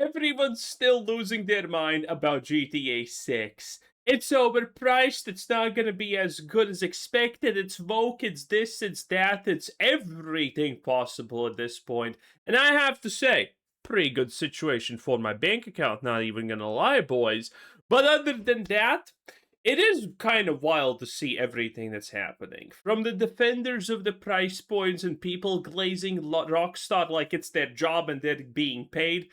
everyone's still losing their mind about GTA 6. It's overpriced, it's not gonna be as good as expected, it's woke, it's this, it's that, it's everything possible at this point. And I have to say, pretty good situation for my bank account, not even gonna lie, boys. But other than that, it is kind of wild to see everything that's happening. From the defenders of the price points and people glazing Rockstar like it's their job and they're being paid.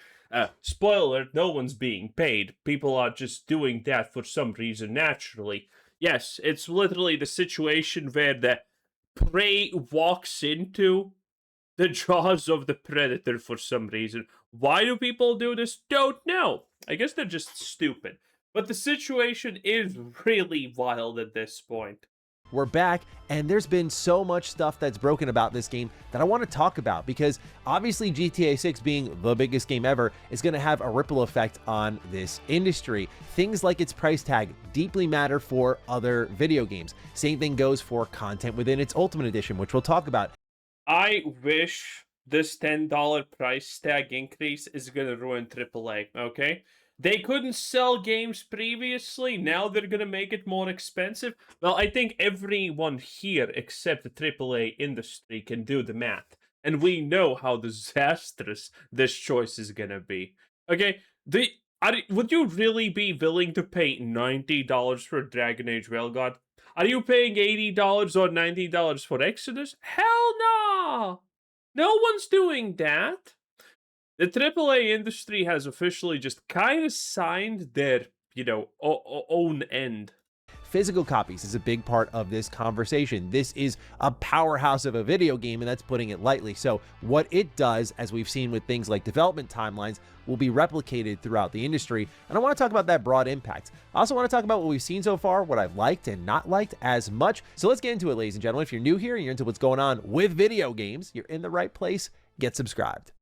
Spoiler, no one's being paid. People are just doing that for some reason naturally. Yes, it's literally the situation where the prey walks into the jaws of the predator for some reason. Why do people do this? Don't know. I guess they're just stupid. But the situation is really wild at this point. We're back, and there's been so much stuff that's broken about this game that I want to talk about, because obviously GTA 6 being the biggest game ever is going to have a ripple effect on this industry. Things like its price tag deeply matter for other video games. Same thing goes for content within its Ultimate Edition, which we'll talk about. I wish this $10 price tag increase is going to ruin AAA, okay? They couldn't sell games previously, now they're gonna make it more expensive. Well, I think everyone here except the AAA industry can do the math. And we know how disastrous this choice is gonna be. Okay, would you really be willing to pay $90 for Dragon Age Railgun? Are you paying $80 or $90 for Exodus? Hell no! No one's doing that. The AAA industry has officially just kind of signed their, own end. Physical copies is a big part of this conversation. This is a powerhouse of a video game, and that's putting it lightly. So what it does, as we've seen with things like development timelines, will be replicated throughout the industry. And I want to talk about that broad impact. I also want to talk about what we've seen so far, what I've liked and not liked as much. So let's get into it, ladies and gentlemen. If you're new here and you're into what's going on with video games, you're in the right place. Get subscribed.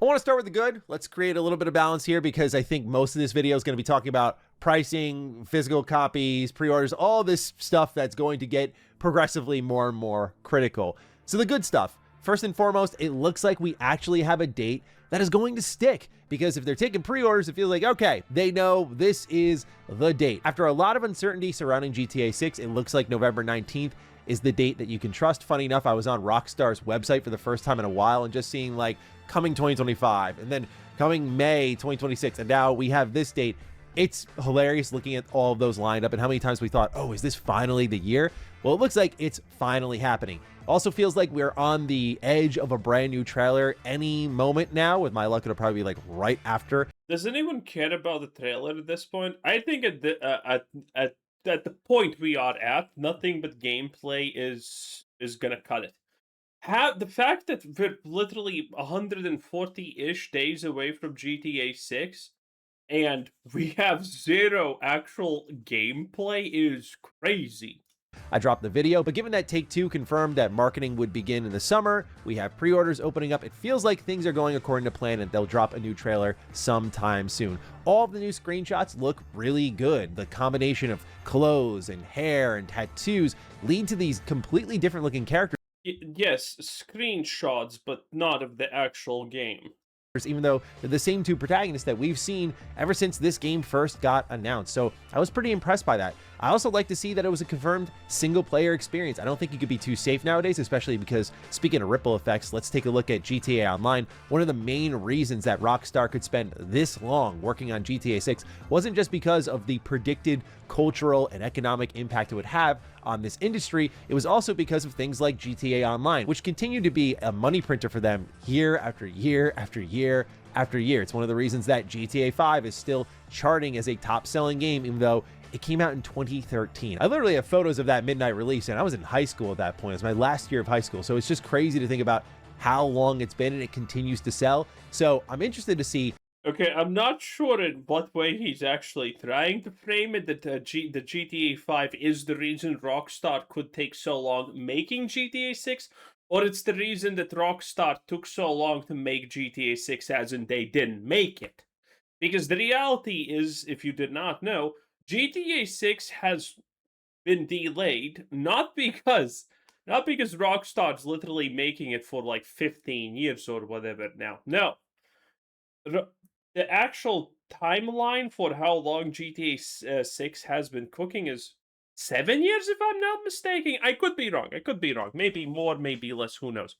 I want to start with the good. Let's create a little bit of balance here, because I think most of this video is going to be talking about pricing, physical copies, pre-orders, all this stuff that's going to get progressively more and more critical. So the good stuff. First and foremost, it looks like we actually have a date that is going to stick, because if they're taking pre-orders, it feels like, okay, they know this is the date. After a lot of uncertainty surrounding GTA 6, it looks like November 19th is the date that you can trust. Funny enough, I was on Rockstar's website for the first time in a while and just seeing like coming 2025 and then coming May 2026, and now we have this date. It's hilarious looking at all of those lined up and how many times we thought, oh, is this finally the year? Well, it looks like it's finally happening. Also feels like we're on the edge of a brand new trailer any moment now. With my luck, it'll probably be like right after. Does anyone care about the trailer at this point? I think at the point we are at, nothing but gameplay is gonna cut it. The fact that we're literally 140-ish days away from GTA 6 and we have zero actual gameplay is crazy. I dropped the video, but given that Take-Two confirmed that marketing would begin in the summer, we have pre-orders opening up, it feels like things are going according to plan and they'll drop a new trailer sometime soon. All of the new screenshots look really good. The combination of clothes and hair and tattoos lead to these completely different looking characters. Yes, screenshots, but not of the actual game. Even though they're the same two protagonists that we've seen ever since this game first got announced. So I was pretty impressed by that. I also like to see that it was a confirmed single-player experience. I don't think you could be too safe nowadays, especially because, speaking of ripple effects, let's take a look at GTA Online. One of the main reasons that Rockstar could spend this long working on GTA 6 wasn't just because of the predicted cultural and economic impact it would have on this industry. It was also because of things like GTA Online, which continue to be a money printer for them year after year after year after year. It's one of the reasons that GTA 5 is still charting as a top-selling game, even though it came out in 2013. I literally have photos of that midnight release, and I was in high school at that point. It was my last year of high school, so it's just crazy to think about how long it's been, and it continues to sell. So I'm interested to see. Okay, I'm not sure in what way he's actually trying to frame it, that the GTA 5 is the reason Rockstar could take so long making GTA 6, or it's the reason that Rockstar took so long to make GTA 6 as in they didn't make it. Because the reality is, if you did not know, GTA 6 has been delayed not because Rockstar's literally making it for like 15 years or whatever now. No. The actual timeline for how long GTA 6 has been cooking is 7 years, if I'm not mistaken. I could be wrong. I could be wrong. Maybe more, maybe less. Who knows?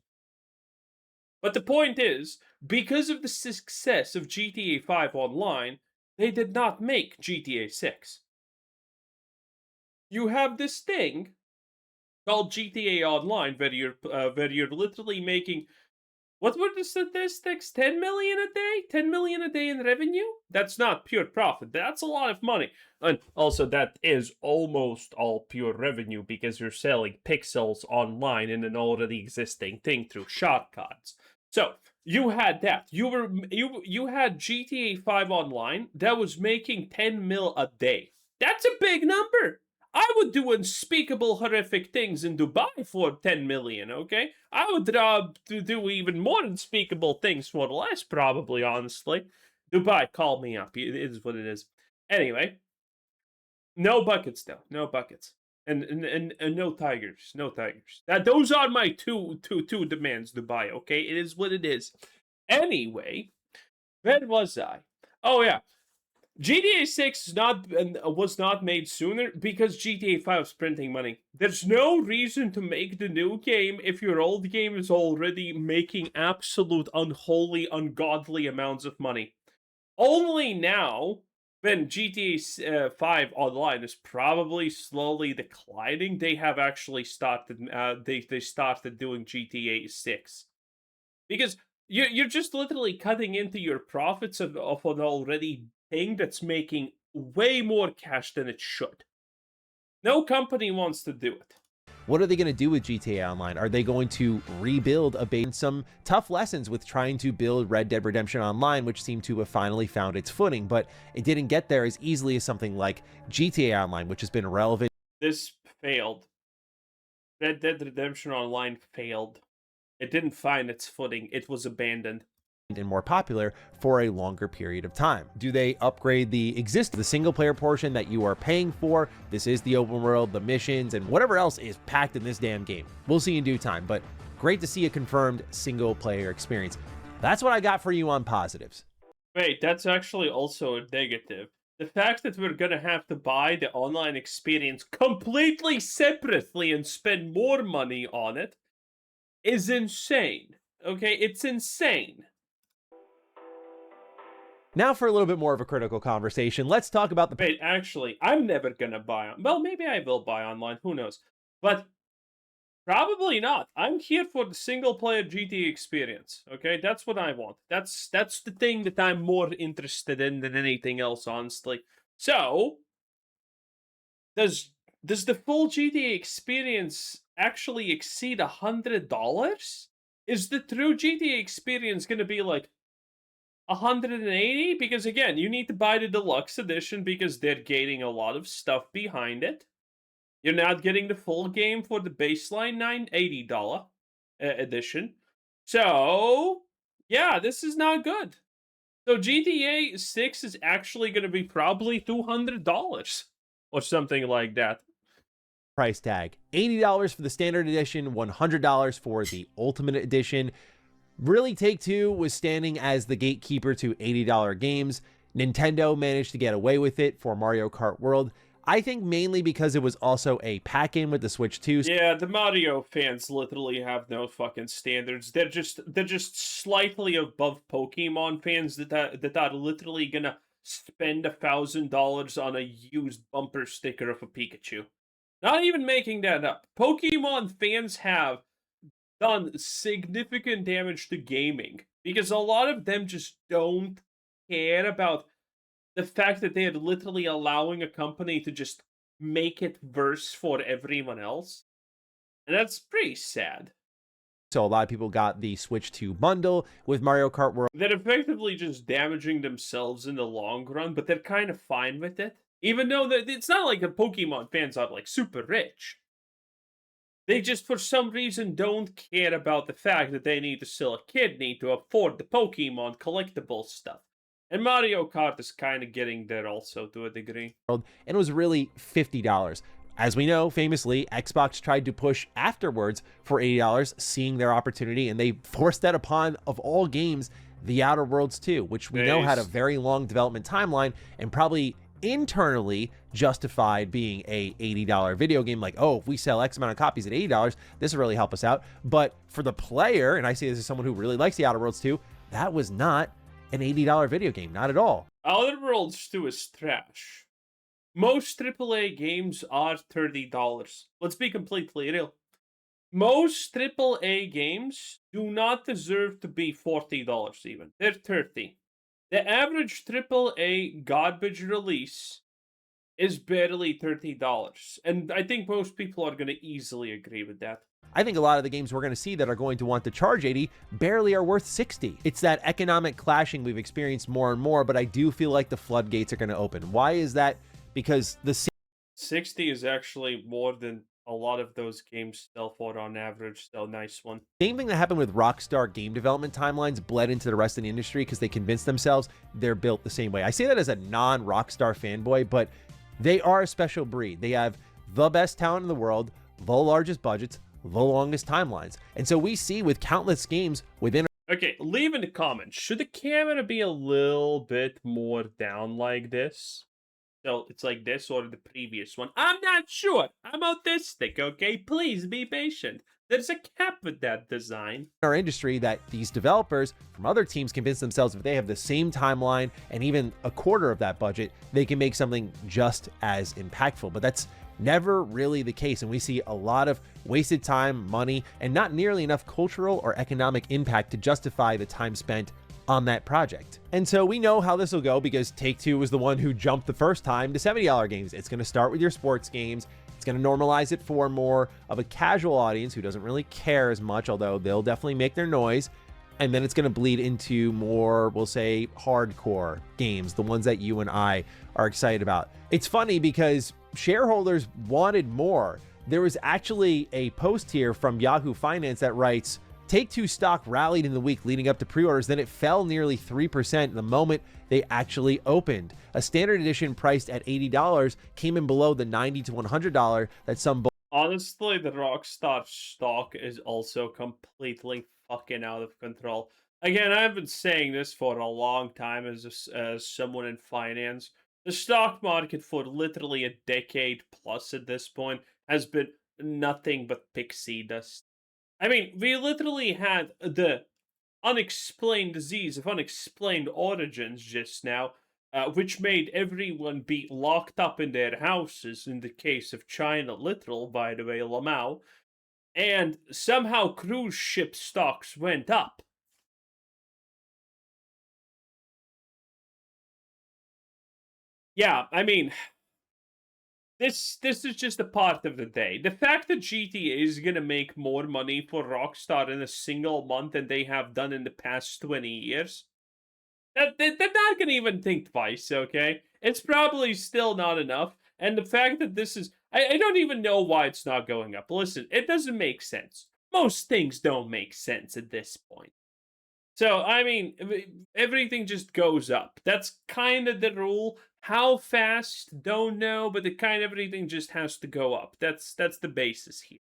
But the point is, because of the success of GTA 5 Online, they did not make GTA 6. You have this thing called GTA Online where you're literally making, what were the statistics? 10 million a day? 10 million a day in revenue? That's not pure profit. That's a lot of money. And also, that is almost all pure revenue because you're selling pixels online in an already existing thing through shortcuts. So, you had that. You had GTA 5 Online that was making 10 mil a day. That's a big number. I would do unspeakable horrific things in Dubai for 10 million, okay? I would do even more unspeakable things for less, probably, honestly. Dubai, call me up. It is what it is. Anyway, no buckets, though. No buckets. And no tigers. No tigers. Those are my two demands, Dubai, okay? It is what it is. Anyway, where was I? Oh, yeah. GTA 6 was not made sooner because GTA 5 is printing money. There's no reason to make the new game if your old game is already making absolute unholy, ungodly amounts of money. Only now, when GTA 5 Online is probably slowly declining, they have actually started. They started doing GTA 6 because you're just literally cutting into your profits of an already thing that's making way more cash than it should. No company wants to do it. What are they going to do with GTA Online? Are they going to rebuild a base? Some tough lessons with trying to build Red Dead Redemption Online, which seemed to have finally found its footing, but it didn't get there as easily as something like GTA Online, which has been relevant. This failed. Red Dead Redemption Online failed. It didn't find its footing. It was abandoned. And more popular for a longer period of time. Do they upgrade the single player portion that you are paying for? This is the open world, the missions, and whatever else is packed in this damn game. We'll see in due time, but great to see a confirmed single player experience. That's what I got for you on positives. Wait, that's actually also a negative. The fact that we're gonna have to buy the online experience completely separately and spend more money on it is insane. Okay, it's insane. Now for a little bit more of a critical conversation, let's talk about the... Wait, actually, I'm never gonna buy on... Well, maybe I will buy online, who knows. But probably not. I'm here for the single-player GTA experience, okay? That's what I want. That's the thing that I'm more interested in than anything else, honestly. So, does the full GTA experience actually exceed $100? Is the true GTA experience gonna be like 180? Because again, you need to buy the deluxe edition because they're gaining a lot of stuff behind it. You're not getting the full game for the baseline $980 edition. So, yeah, this is not good. So GTA 6 is actually going to be probably $200 or something like that. Price tag, $80 for the standard edition, $100 for the ultimate edition. Really, Take-Two was standing as the gatekeeper to $80 games. Nintendo managed to get away with it for Mario Kart World. I think mainly because it was also a pack-in with the Switch 2. Yeah, the Mario fans literally have no fucking standards. They're just slightly above Pokemon fans that are literally gonna spend $1,000 on a used bumper sticker of a Pikachu. Not even making that up. Pokemon fans have done significant damage to gaming because a lot of them just don't care about the fact that they are literally allowing a company to just make it worse for everyone else. And that's pretty sad. So a lot of people got the Switch 2 bundle with Mario Kart World. They're effectively just damaging themselves in the long run, but they're kind of fine with it. Even though it's not like the Pokemon fans are like super rich. They just, for some reason, don't care about the fact that they need to sell a kidney to afford the Pokemon collectible stuff. And Mario Kart is kind of getting there also, to a degree. And it was really $50. As we know, famously, Xbox tried to push afterwards for $80, seeing their opportunity, and they forced that upon, of all games, The Outer Worlds 2, which we know had a very long development timeline and probably internally justified being a $80 video game. Like, oh, if we sell X amount of copies at $80, this will really help us out. But for the player, and I say this as someone who really likes The Outer Worlds 2, that was not an $80 video game, not at all. Outer Worlds 2 is trash. Most AAA games are $30. Let's be completely real. Most AAA games do not deserve to be $40 even. They're $30. The average AAA garbage release is barely $30. And I think most people are going to easily agree with that. I think a lot of the games we're going to see that are going to want to charge 80 barely are worth 60. It's that economic clashing we've experienced more and more, but I do feel like the floodgates are going to open. Why is that? Because the 60 is actually more than a lot of those games sell for on average, so nice one. Same thing that happened with Rockstar game development timelines bled into the rest of the industry because they convinced themselves they're built the same way. I say that as a non-Rockstar fanboy, but they are a special breed. They have the best talent in the world, the largest budgets, the longest timelines. And so we see with countless games within... Okay, leave in the comments, should the camera be a little bit more down like this? So it's like this or the previous one. I'm not sure. I'm autistic, okay? Please be patient. There's a cap with that design. Our industry that these developers from other teams convince themselves if they have the same timeline and even a quarter of that budget, they can make something just as impactful. But that's never really the case. And we see a lot of wasted time, money, and not nearly enough cultural or economic impact to justify the time spent on that project. And so we know how this will go because Take-Two was the one who jumped the first time to $70 games. It's going to start with your sports games. It's going to normalize it for more of a casual audience who doesn't really care as much, although they'll definitely make their noise. And then it's going to bleed into more, we'll say, hardcore games, the ones that you and I are excited about. It's funny because shareholders wanted more. There was actually a post here from Yahoo Finance that writes, Take-Two stock rallied in the week leading up to pre-orders, then it fell nearly 3% the moment they actually opened. A standard edition priced at $80 came in below the $90 to $100 that some... Honestly, the Rockstar stock is also completely fucking out of control. Again, I've been saying this for a long time as someone in finance. The stock market for literally a decade plus at this point has been nothing but pixie dust. I mean, we literally had the unexplained disease of unexplained origins just now, which made everyone be locked up in their houses, in the case of China, literal, by the way, Lamau, and somehow cruise ship stocks went up. Yeah, I mean... This is just a part of the day. The fact that GTA is going to make more money for Rockstar in a single month than they have done in the past 20 years, they're not going to even think twice, okay? It's probably still not enough. And the fact that this is... I don't even know why it's not going up. Listen, it doesn't make sense. Most things don't make sense at this point. So, I mean, everything just goes up. That's kind of the rule. How fast? Don't know, but everything just has to go up. That's the basis here.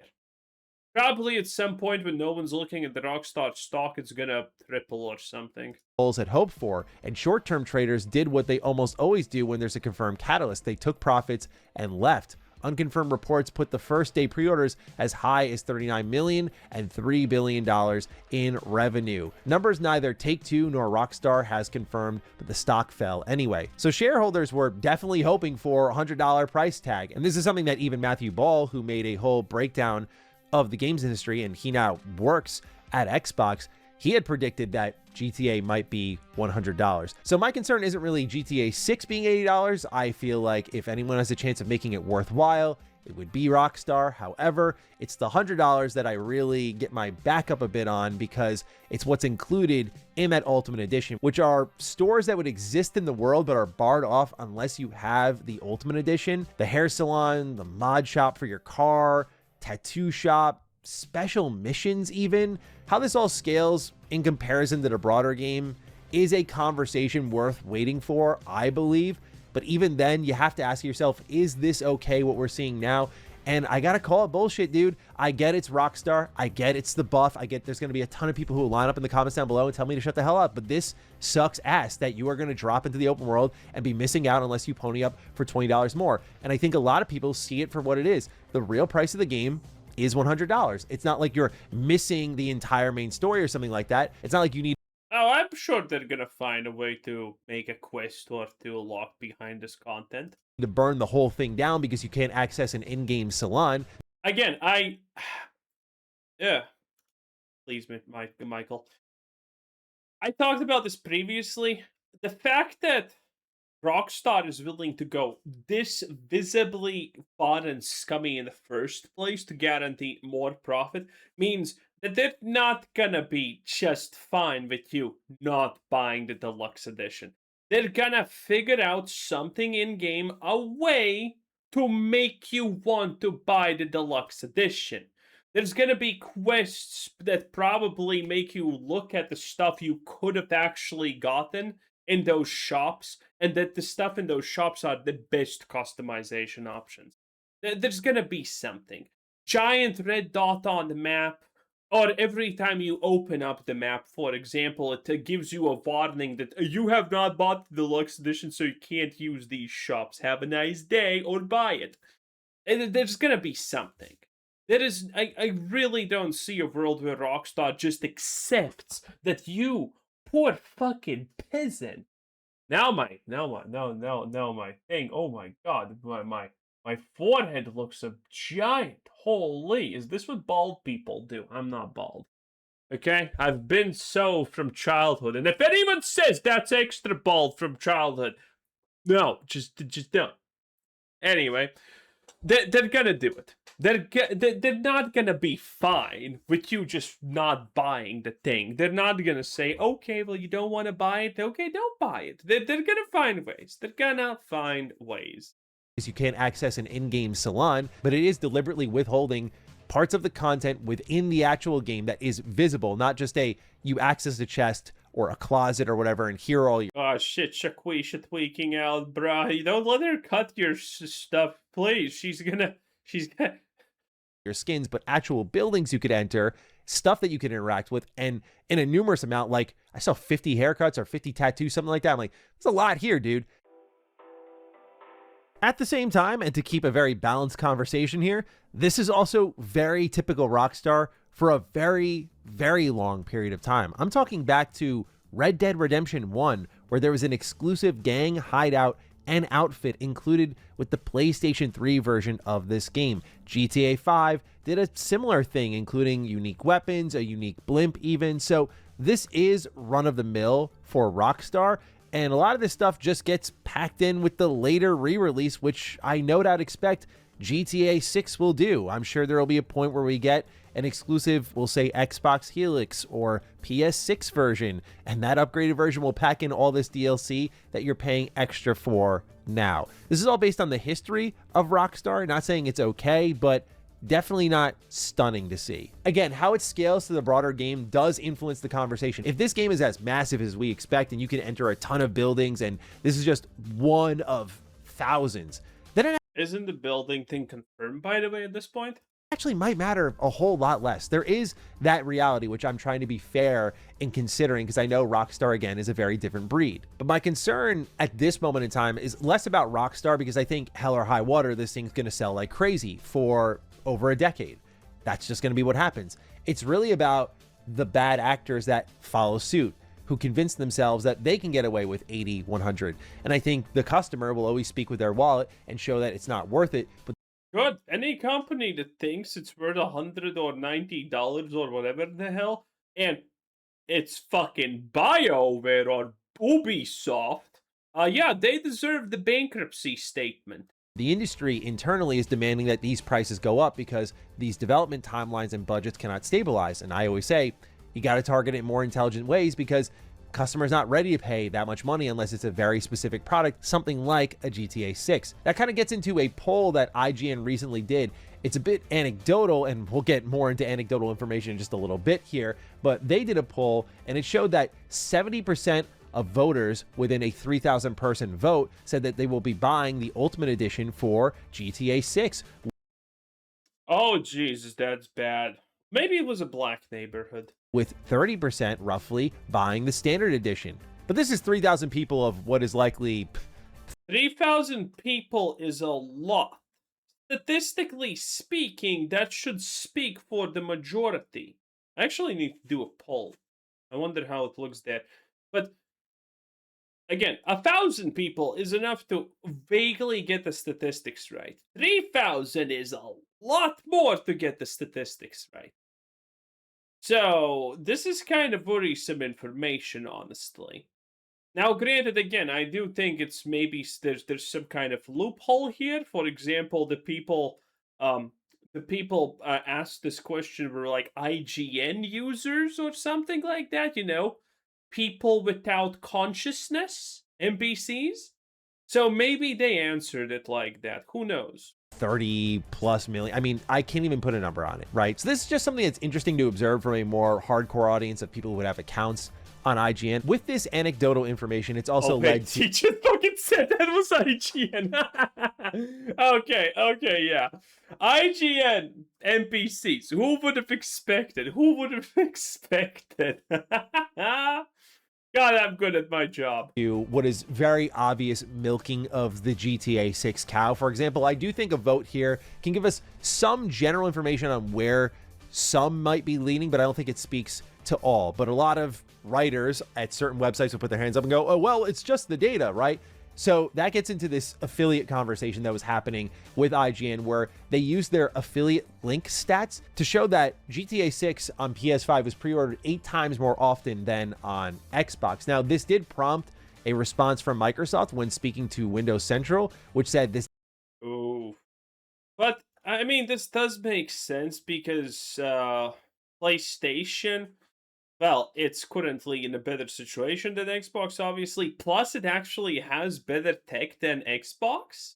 Probably at some point when no one's looking at the Rockstar stock, it's gonna triple or something. Had hoped for, and short-term traders did what they almost always do when there's a confirmed catalyst. They took profits and left. Unconfirmed reports put the first day pre-orders as high as $39 million and $3 billion in revenue. Numbers neither Take-Two nor Rockstar has confirmed, but the stock fell anyway. So shareholders were definitely hoping for a $100 price tag. And this is something that even Matthew Ball, who made a whole breakdown of the games industry, and he now works at Xbox, he had predicted that GTA might be $100. So my concern isn't really GTA 6 being $80. I feel like if anyone has a chance of making it worthwhile, it would be Rockstar. However, it's the $100 that I really get my back up a bit on because it's what's included in that Ultimate Edition, which are stores that would exist in the world but are barred off unless you have the Ultimate Edition. The hair salon, the mod shop for your car, tattoo shop, special missions even. How this all scales in comparison to the broader game is a conversation worth waiting for, I believe. But even then, you have to ask yourself, is this okay what we're seeing now? And I gotta call it bullshit, dude. I get it's Rockstar. I get it's the buff. I get there's gonna be a ton of people who will line up in the comments down below and tell me to shut the hell up. But this sucks ass that you are gonna drop into the open world and be missing out unless you pony up for $20 more. And I think a lot of people see it for what it is. The real price of the game is $100. It's not like you're missing the entire main story or something like that. It's not like you need. Oh, I'm sure they're gonna find a way to make a quest or to lock behind this content. To burn the whole thing down because you can't access an in-game salon. Again, yeah, please, Michael. I talked about this previously. The fact that Rockstar is willing to go this visibly far and scummy in the first place to guarantee more profit means that they're not gonna be just fine with you not buying the deluxe edition. They're gonna figure out something in-game, a way to make you want to buy the deluxe edition. There's gonna be quests that probably make you look at the stuff you could have actually gotten in those shops, and that the stuff in those shops are the best customization options. There's gonna be something. Giant red dot on the map, or every time you open up the map, for example, it gives you a warning that you have not bought the deluxe edition, so you can't use these shops. Have a nice day, or buy it. And there's gonna be something. I really don't see a world where Rockstar just accepts that you, poor fucking peasant. Now my thing. Oh my god, my forehead looks a giant. Holy, is this what bald people do? I'm not bald. Okay? I've been so from childhood. And if anyone says that's extra bald from childhood, no, just don't. Anyway, they're gonna do it. They're not gonna be fine with you just not buying the thing. They're not gonna say, okay, well, you don't want to buy it. Okay, don't buy it. They're gonna find ways. They're gonna find ways. You can't access an in-game salon, but it is deliberately withholding parts of the content within the actual game that is visible, not just you access a chest or a closet or whatever and hear all your shit, Shaquisha tweaking out, bruh. You don't let her cut your stuff, please. She's gonna your skins, but actual buildings you could enter, stuff that you can interact with, and in a numerous amount. Like I saw 50 haircuts or 50 tattoos, something like that. I'm like, there's a lot here, dude. At the same time, and to keep a very balanced conversation here, this is also very typical Rockstar for a very, very long period of time. I'm talking back to Red Dead Redemption 1, where there was an exclusive gang hideout and outfit included with the PlayStation 3 version of this game. GTA 5 did a similar thing, including unique weapons, a unique blimp even. So this is run-of-the-mill for Rockstar. And a lot of this stuff just gets packed in with the later re-release, which I no doubt expect GTA 6 will do. I'm sure there will be a point where we get an exclusive, we'll say Xbox Helix or PS6 version, and that upgraded version will pack in all this DLC that you're paying extra for now. This is all based on the history of Rockstar, not saying it's okay, but definitely not stunning to see. Again, how it scales to the broader game does influence the conversation. If this game is as massive as we expect and you can enter a ton of buildings and this is just one of thousands, then it isn't the building thing confirmed, by the way, at this point? Actually might matter a whole lot less. There is that reality, which I'm trying to be fair in considering, because I know Rockstar, again, is a very different breed. But my concern at this moment in time is less about Rockstar, because I think hell or high water, this thing's going to sell like crazy for over a decade. That's just going to be what happens. It's really about the bad actors that follow suit, who convince themselves that they can get away with 80, 100. And I think the customer will always speak with their wallet and show that it's not worth it. But good. Any company that thinks it's worth $100 or $90 or whatever the hell, and it's fucking BioWare or Ubisoft, yeah, they deserve the bankruptcy statement. The industry internally is demanding that these prices go up because these development timelines and budgets cannot stabilize. And I always say, you got to target it in more intelligent ways, because customers not ready to pay that much money unless it's a very specific product, something like a GTA 6. That kind of gets into a poll that IGN recently did. It's a bit anecdotal, and we'll get more into anecdotal information in just a little bit here, but they did a poll and it showed that 70% of voters within a 3,000 person vote said that they will be buying the Ultimate Edition for GTA 6. Oh, Jesus, that's bad. Maybe it was a black neighborhood. with 30% roughly buying the standard edition. But this is 3,000 people of what is likely 3,000 people is a lot. Statistically speaking, that should speak for the majority. I actually need to do a poll. I wonder how it looks there. But again, 1,000 people is enough to vaguely get the statistics right. 3,000 is a lot more to get the statistics right. So, this is kind of worrisome information, honestly. Now, granted, again, I do think it's maybe there's some kind of loophole here. For example, the people asked this question were like IGN users or something like that. You know, people without consciousness, NPCs. So maybe they answered it like that. Who knows? 30 plus million. I mean, I can't even put a number on it, right? So this is just something that's interesting to observe from a more hardcore audience of people who would have accounts on IGN. With this anecdotal information, it's also led to... Teacher fucking said that was IGN. Okay, yeah. IGN NPCs. Who would have expected? Who would have expected? God, I'm good at my job. What is very obvious milking of the GTA 6 cow. For example, I do think a vote here can give us some general information on where some might be leaning, but I don't think it speaks to all. But a lot of writers at certain websites will put their hands up and go, oh, well, it's just the data, right? So that gets into this affiliate conversation that was happening with IGN, where they used their affiliate link stats to show that GTA 6 on PS5 was pre-ordered 8 times more often than on Xbox. Now, this did prompt a response from Microsoft when speaking to Windows Central, which said this. Ooh. But, I mean, this does make sense because PlayStation, well, it's currently in a better situation than Xbox, obviously. Plus, it actually has better tech than Xbox.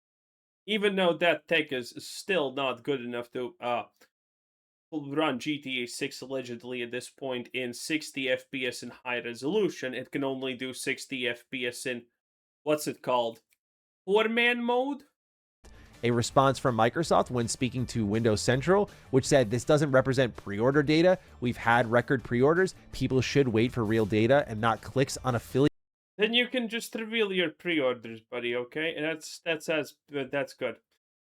Even though that tech is still not good enough to run GTA 6 allegedly at this point in 60 FPS in high resolution. It can only do 60 FPS in, what's it called? 4-man mode? A response from Microsoft when speaking to Windows Central, which said this doesn't represent pre-order data. We've had record pre-orders. People should wait for real data and not clicks on affiliate. Then you can just reveal your pre-orders, buddy, okay? And that's good.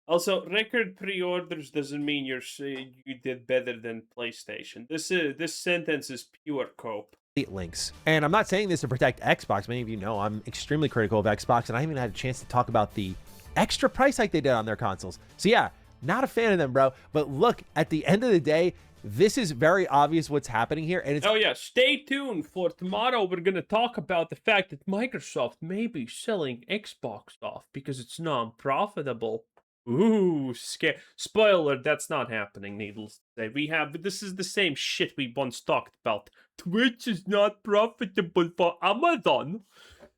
Also, record pre-orders doesn't mean you did better than PlayStation. This sentence is pure cope. Links. And I'm not saying this to protect Xbox. Many of you know I'm extremely critical of Xbox, and I haven't had a chance to talk about the extra price hike they did on their consoles. So yeah, not a fan of them, bro. But look, at the end of the day, this is very obvious what's happening here. And it's oh yeah, stay tuned for tomorrow. We're going to talk about the fact that Microsoft may be selling Xbox off because it's non-profitable. Ooh, scare. Spoiler, that's not happening, needless to say. This is the same shit we once talked about. Twitch is not profitable for Amazon.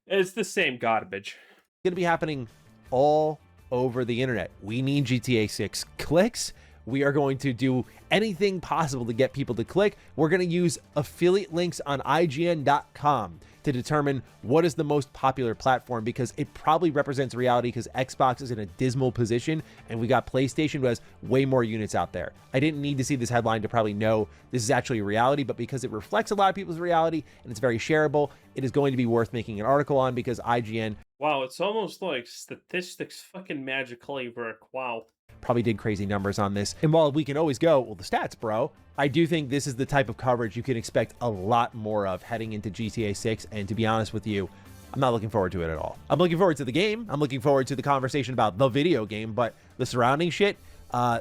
It's the same garbage. going to be happening all over the internet. We need GTA 6 clicks. We are going to do anything possible to get people to click. We're going to use affiliate links on IGN.com to determine what is the most popular platform, because it probably represents reality, because Xbox is in a dismal position and we got PlayStation, who has way more units out there. I didn't need to see this headline to probably know this is actually reality, but because it reflects a lot of people's reality and it's very shareable, it is going to be worth making an article on, because IGN... Wow, it's almost like statistics fucking magically work. Wow. Probably did crazy numbers on this. And while we can always go, well, the stats, bro, I do think this is the type of coverage you can expect a lot more of heading into GTA 6. And to be honest with you, I'm not looking forward to it at all. I'm looking forward to the game. I'm looking forward to the conversation about the video game, but the surrounding shit,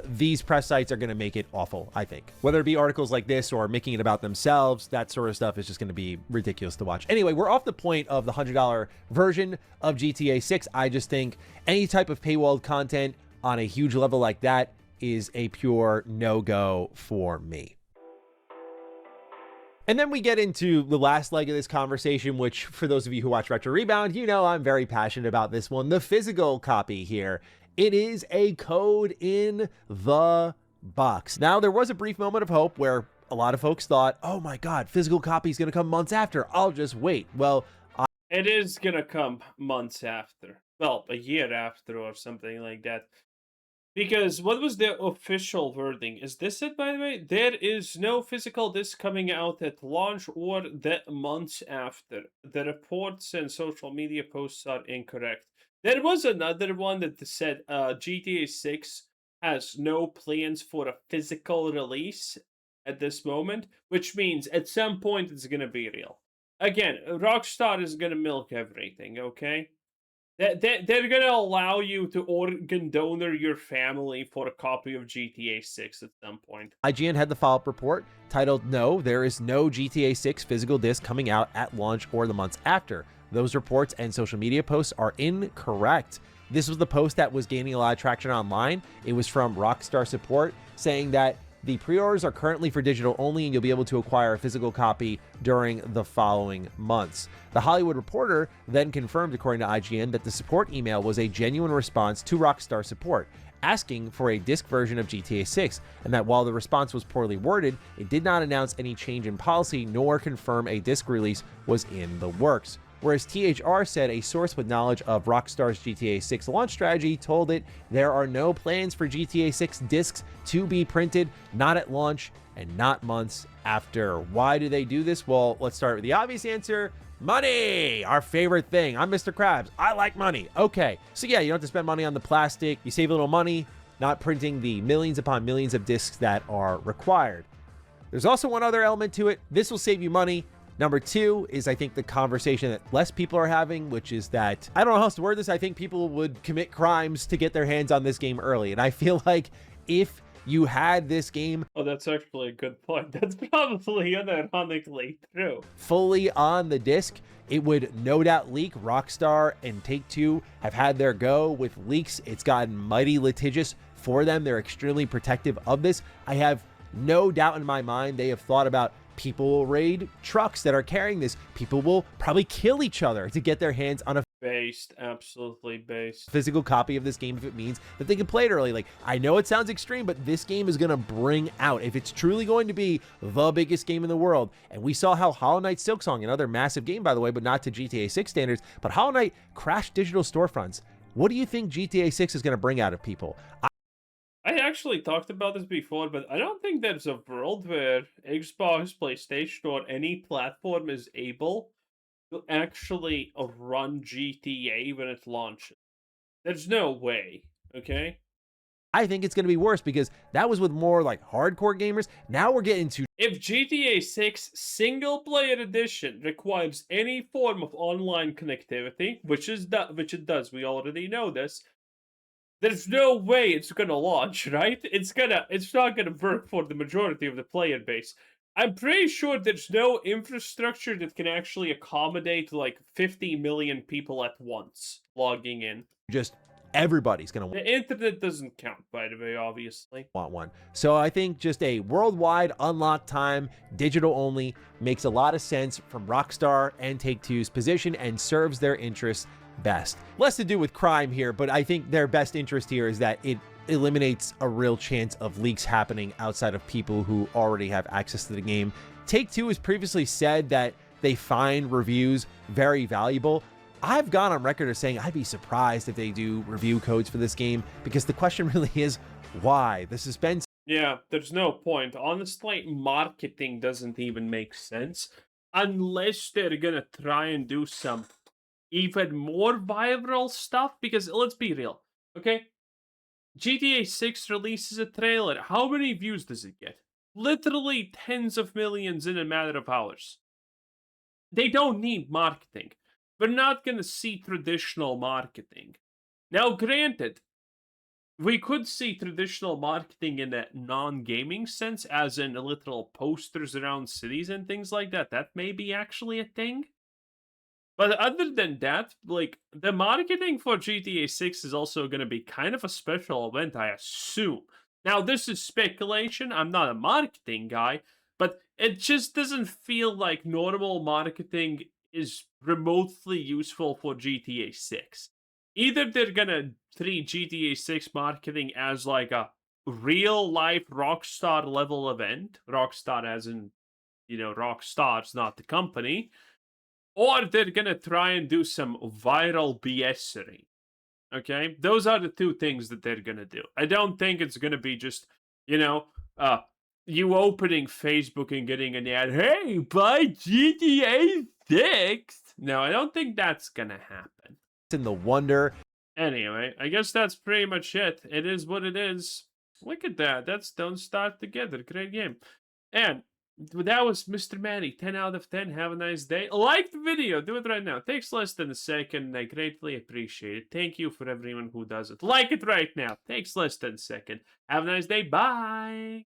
these press sites are going to make it awful, I think. Whether it be articles like this or making it about themselves, that sort of stuff is just going to be ridiculous to watch. Anyway, we're off the point of the $100 version of GTA 6. I just think any type of paywalled content on a huge level like that is a pure no-go for me. And then we get into the last leg of this conversation, which for those of you who watch Retro Rebound, you know I'm very passionate about this one, the physical copy here. It is a code in the box. Now, there was a brief moment of hope where a lot of folks thought, oh my God, physical copy is going to come months after. I'll just wait. Well, it is going to come months after. Well, a year after or something like that. Because what was the official wording? Is this it, by the way? There is no physical disc coming out at launch or the months after. The reports and social media posts are incorrect. There was another one that said GTA 6 has no plans for a physical release at this moment, which means at some point it's going to be real. Again, Rockstar is going to milk everything, okay? They're gonna allow you to organ donor your family for a copy of GTA 6 at some point. IGN had the follow-up report titled, "No, there is no GTA 6 physical disc coming out at launch or the months after. Those reports and social media posts are incorrect." This was the post that was gaining a lot of traction online. It was from Rockstar support saying that the pre-orders are currently for digital only and you'll be able to acquire a physical copy during the following months. The Hollywood Reporter then confirmed, according to IGN, that the support email was a genuine response to Rockstar support, asking for a disc version of GTA 6, and that while the response was poorly worded, it did not announce any change in policy nor confirm a disc release was in the works. Whereas THR said a source with knowledge of Rockstar's GTA 6 launch strategy told it there are no plans for GTA 6 discs to be printed, not at launch and not months after. Why do they do this? Well, let's start with the obvious answer. Money, our favorite thing. I'm Mr. Krabs. I like money. Okay, so yeah, you don't have to spend money on the plastic. You save a little money, not printing the millions upon millions of discs that are required. There's also one other element to it. This will save you money. Number two is, I think, the conversation that less people are having, which is that, I don't know how else to word this, I think people would commit crimes to get their hands on this game early. And I feel like if you had this game... Oh, that's actually a good point. That's probably unironically true. ...fully on the disc, it would no doubt leak. Rockstar and Take-Two have had their go with leaks. It's gotten mighty litigious for them. They're extremely protective of this. I have no doubt in my mind they have thought about people will raid trucks that are carrying this. People will probably kill each other to get their hands on a absolutely based physical copy of this game if it means that they can play it early. Like, I know it sounds extreme, but this game is going to bring out, if it's truly going to be the biggest game in the world, and we saw how Hollow Knight Silksong, another massive game, by the way, but not to GTA 6 standards, but Hollow Knight crashed digital storefronts. What do you think GTA 6 is going to bring out of people? I actually talked about this before, but I don't think there's a world where Xbox, PlayStation, or any platform is able to actually run GTA when it launches. There's no way, okay? I think it's going to be worse because that was with more like hardcore gamers. Now we're getting to... If GTA 6 single player edition requires any form of online connectivity, which it does, we already know this, there's no way it's gonna launch, right? It's not gonna work for the majority of the player base. I'm pretty sure there's no infrastructure that can actually accommodate like 50 million people at once logging in. Just everybody's gonna... The internet doesn't count, by the way, obviously. Want one. So I think just a worldwide unlock time, digital only, makes a lot of sense from Rockstar and Take-Two's position and serves their interests best. Less to do with crime here, but I think their best interest here is that it eliminates a real chance of leaks happening outside of people who already have access to the game. Take-Two has previously said that they find reviews very valuable. I've gone on record as saying I'd be surprised if they do review codes for this game, because the question really is, why? The suspense... Yeah, there's no point. Honestly, marketing doesn't even make sense unless they're gonna try and do some even more viral stuff, because let's be real, okay? GTA 6 releases a trailer. How many views does it get? Literally tens of millions in a matter of hours. They don't need marketing. We're not going to see traditional marketing. Now, granted, we could see traditional marketing in a non-gaming sense, as in literal posters around cities and things like that. That may be actually a thing. But other than that, like, the marketing for GTA 6 is also going to be kind of a special event, I assume. Now, this is speculation. I'm not a marketing guy, but it just doesn't feel like normal marketing is remotely useful for GTA 6. Either they're going to treat GTA 6 marketing as like a real-life Rockstar level event. Rockstar as in, Rockstar's not the company. Or they're gonna try and do some viral BSery. Okay, those are the two things that they're gonna do. I don't think it's gonna be just, you know, you opening Facebook and getting an ad, hey, buy GTA 6. No, I don't think that's gonna happen. And the wonder. Anyway, I guess that's pretty much it. It is what it is. Look at that. That's Don't Starve Together. Great game. And that was Mr. Manny. 10 out of 10. Have a nice day. Like the video. Do it right now. Takes less than a second. I greatly appreciate it. Thank you for everyone who does it. Like it right now. Takes less than a second. Have a nice day. Bye.